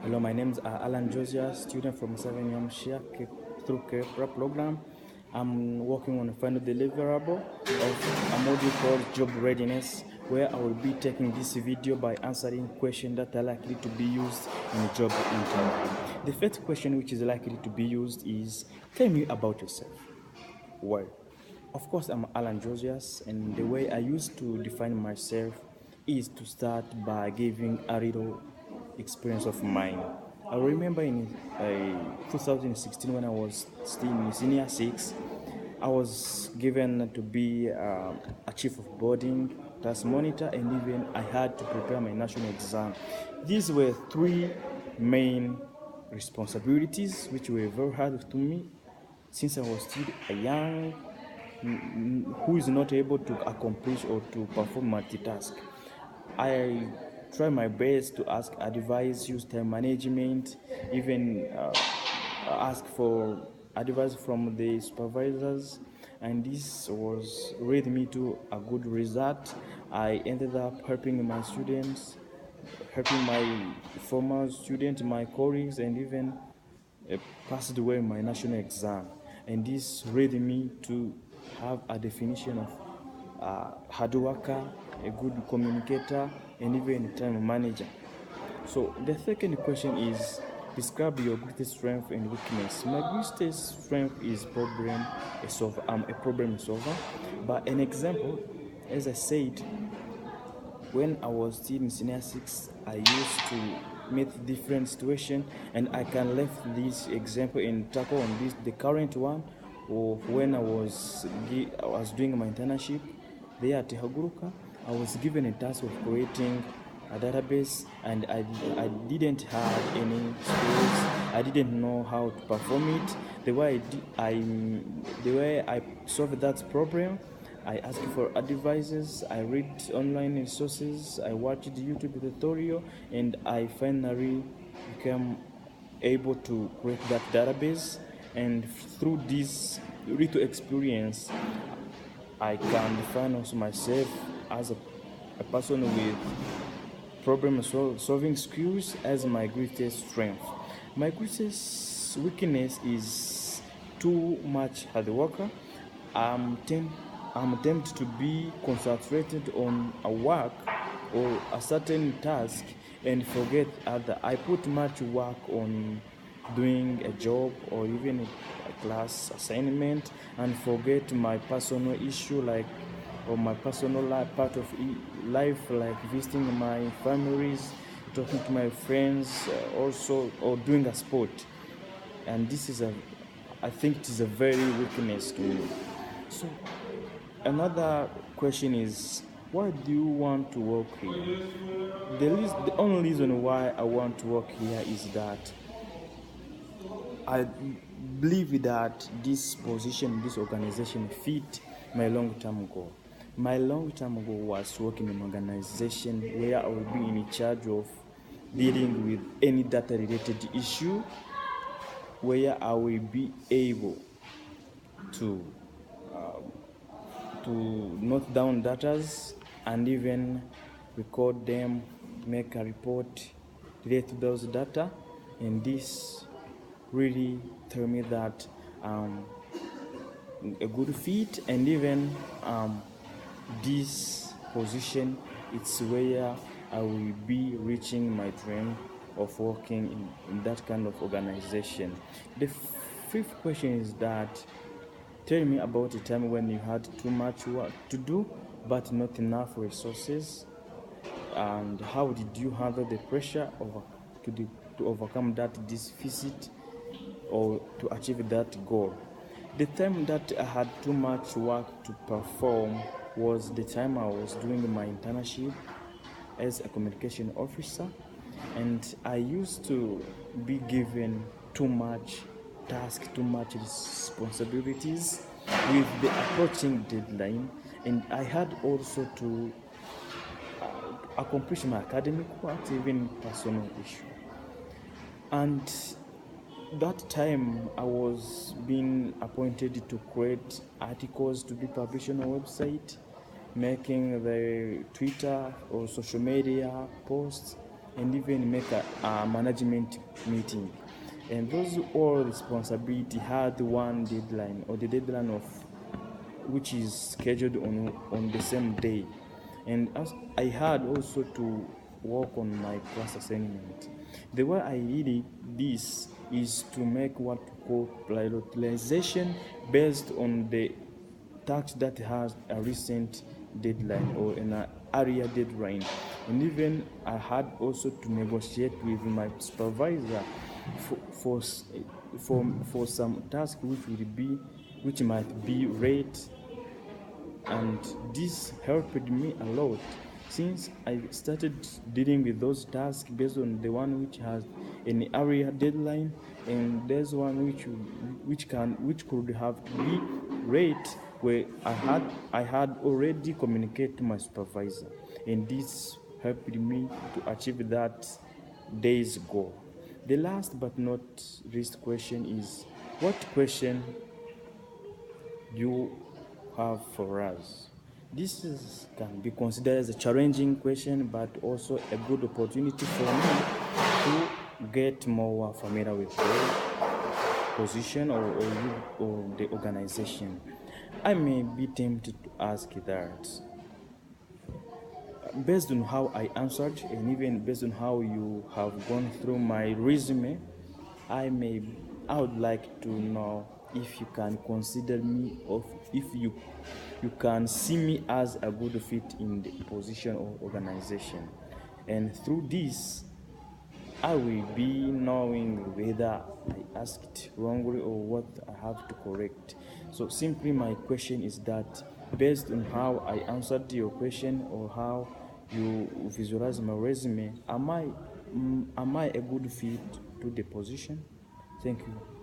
Hello, my name is Alan Josias, student from 7 Share through Prep program. I'm working on a final deliverable of a module called Job Readiness, where I will be taking this video by answering questions that are likely to be used in a job interview. The first question which is likely to be used is, tell me about yourself. Well, of course, I'm Alan Josias, and the way I used to define myself is to start by giving a little experience of mine. I remember in 2016 when I was still in senior six, I was given to be a chief of boarding, task monitor, and even I had to prepare my national exam. These were three main responsibilities which were very hard to me since I was still a young who is not able to accomplish or to perform multitask. I try my best to ask advice, use time management, even ask for advice from the supervisors, and this was led me to a good result. I ended up helping my students, helping my former students, my colleagues, and even passed away my national exam. And this led me to have a definition of hard worker, a good communicator, and even a time manager. So the second question is, describe your greatest strength and weakness. My greatest strength is problem solver. I'm a problem solver. But an example, as I said, when I was still in senior six, I used to meet different situation, and I can left this example and tackle on this the current one of when I was doing my internship there at Haguruka. I was given a task of creating a database, and I didn't have any skills. I didn't know how to perform it. The way I solved that problem, I asked for advices, I read online resources, I watched YouTube tutorial, and I finally became able to create that database. And through this little experience, I can define also myself as a person with problem solving skills as my greatest strength. My greatest weakness is too much hard worker. I'm tempted to be concentrated on a work or a certain task and forget other. I put much work on doing a job or even a class assignment and forget my personal issue, like or my personal life, part of life, like visiting my families, talking to my friends, also, or doing a sport. And this is I think it is a very weakness to me. So another question is, why do you want to work here? The only reason why I want to work here is that I believe that this position, this organization fit my long-term goal. My long-term goal was working in an organization where I will be in charge of dealing with any data-related issue, where I will be able to note down datas and even record them, make a report related to those data, and this really tell me that a good fit, and even this position, it's where I will be reaching my dream of working in that kind of organization. The fifth question is that, tell me about a time when you had too much work to do but not enough resources, and how did you handle the pressure to overcome that deficit or to achieve that goal. The time that I had too much work to perform was the time I was doing my internship as a communication officer, and I used to be given too much task, too much responsibilities with the approaching deadline, and I had also to accomplish my academic work, even personal issue. And that time I was being appointed to create articles to be published on a website, making the Twitter or social media posts, and even make a management meeting. And those all responsibility had one deadline, or the deadline of which is scheduled on the same day. And as I had also to work on my class assignment. The way I did this is to make what we call prioritization based on the task that has a recent deadline or an area deadline. And even I had also to negotiate with my supervisor for some task which might be rate, and this helped me a lot since I started dealing with those tasks based on the one which has an area deadline, and there's one which could have to be rate where I had already communicated to my supervisor, and this helped me to achieve that day's goal. The last but not least question is, what question you have for us? Can be considered as a challenging question, but also a good opportunity for me to get more familiar with the position or the organization. I may be tempted to ask that, based on how I answered and even based on how you have gone through my resume, I would like to know if you can consider me, or if you can see me as a good fit in the position or organization. And through this, I will be knowing whether I asked wrongly or what I have to correct. So simply my question is that, based on how I answered your question or how you visualize my resume, am I a good fit to the position? Thank you.